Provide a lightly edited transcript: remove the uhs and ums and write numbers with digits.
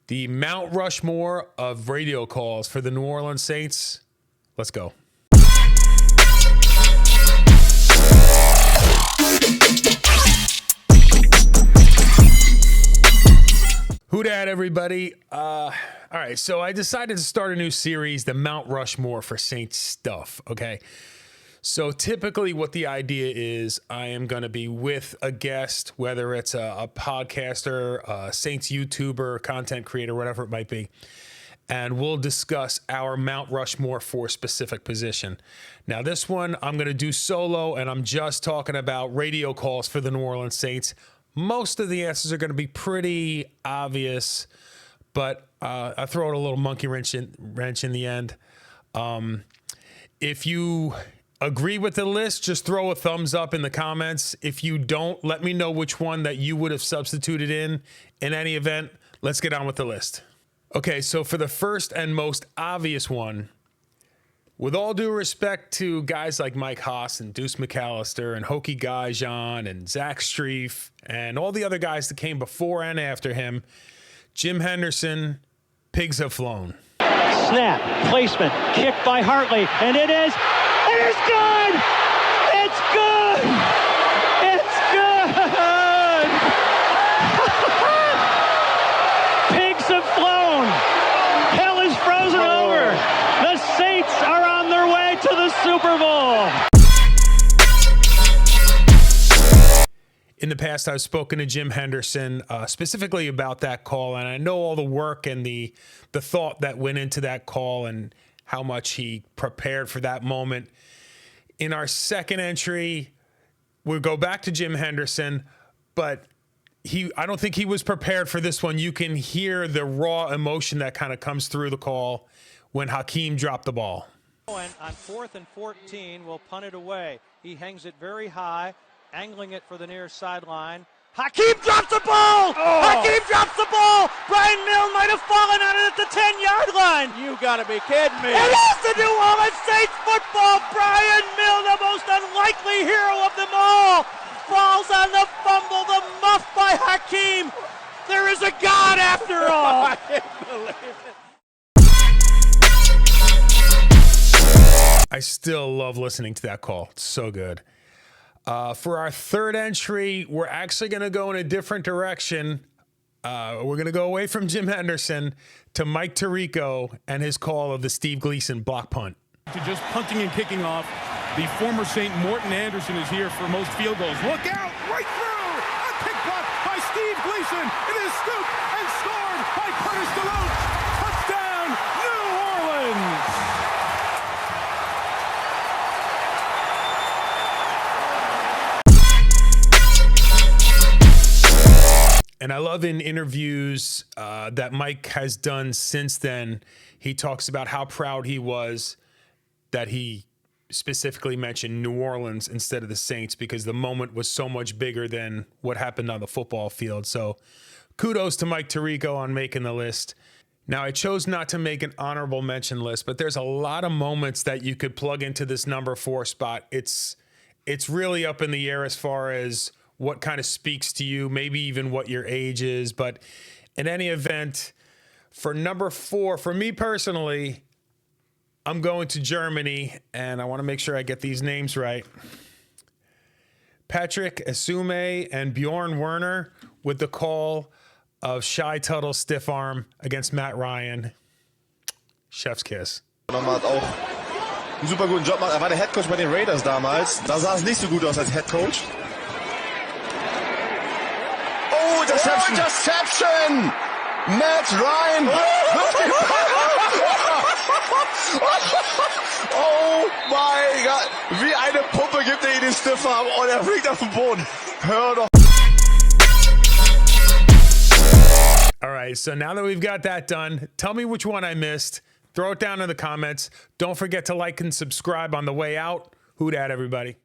The Mount Rushmore of radio calls for the New Orleans Saints. Let's go. Whodat, everybody. All right, so I decided to start a new series, the Mount Rushmore for Saints stuff, okay? So typically what the idea is, I am going to be with a guest, whether it's a podcaster, a Saints YouTuber, content creator, whatever it might be, and we'll discuss our Mount Rushmore for a specific position. Now, this one I'm going to do solo, and I'm just talking about radio calls for the New Orleans Saints. Most of the answers are going to be pretty obvious, but I throw it a little monkey wrench in the end. If you agree with the list, just throw a thumbs up in the comments. If you don't, let me know which one that you would have substituted in any event. Let's get on with the list. Okay, so for the first and most obvious one, with all due respect to guys like Mike Haas and Deuce McAllister and Hokie Gajan and Zach Strief and all the other guys that came before and after him, Jim Henderson, pigs have flown. Snap, placement, kick by Hartley, and it is good! It's good! It's good! Pigs have flown. Hell is frozen over. The Saints are on their way to the Super Bowl. In the past, I've spoken to Jim Henderson specifically about that call, and I know all the work and the thought that went into that call and how much he prepared for that moment. In our second entry, we'll go back to Jim Henderson, but I don't think he was prepared for this one. You can hear the raw emotion that kind of comes through the call when Hakeem dropped the ball. On 4th and 14, will punt it away. He hangs it very high, angling it for the near sideline. Hakeem drops the ball! Oh. Hakeem drops the ball! Brian Milne might have fallen on it at the 10-yard line. You gotta be kidding me. It is the New Orleans Saints football. Brian Milne, the most unlikely hero of them all, falls on the fumble, the muff by Hakeem. There is a God after all. I can't believe it. I still love listening to that call. It's so good. For our third entry, we're actually going to go in a different direction. We're going to go away from Jim Henderson to Mike Tirico and his call of the Steve Gleason block punt. To just punting and kicking off, the former Saint Morton Anderson is here for most field goals. Look out, right through! A kick block by Steve Gleason. It is scooped and scored by Curtis DeLoach. Touchdown, New Orleans! And I love in interviews that Mike has done since then, he talks about how proud he was that he specifically mentioned New Orleans instead of the Saints because the moment was so much bigger than what happened on the football field. So kudos to Mike Tirico on making the list. Now, I chose not to make an honorable mention list, but there's a lot of moments that you could plug into this number 4 spot. It's really up in the air as far as what kind of speaks to you, maybe even what your age is. But in any event, for number 4, for me personally, I'm going to Germany, and I want to make sure I get these names right. Patrick Asume and Bjorn Werner with the call of Shy Tuttle stiff arm against Matt Ryan. Chef's kiss. Nochmal hat auch einen super guten Job gemacht. Er war der Headcoach bei den Raiders damals. Da sah es nicht so gut aus als Headcoach. Oh, Interception! Interception! Matt Ryan! Oh mein Gott! Wie eine Puppe gibt er ihn den Stiffarm und er fliegt auf den Boden. Hör doch! All right, so now that we've got that done, tell me which one I missed. Throw it down in the comments. Don't forget to like and subscribe on the way out. Whodat, everybody.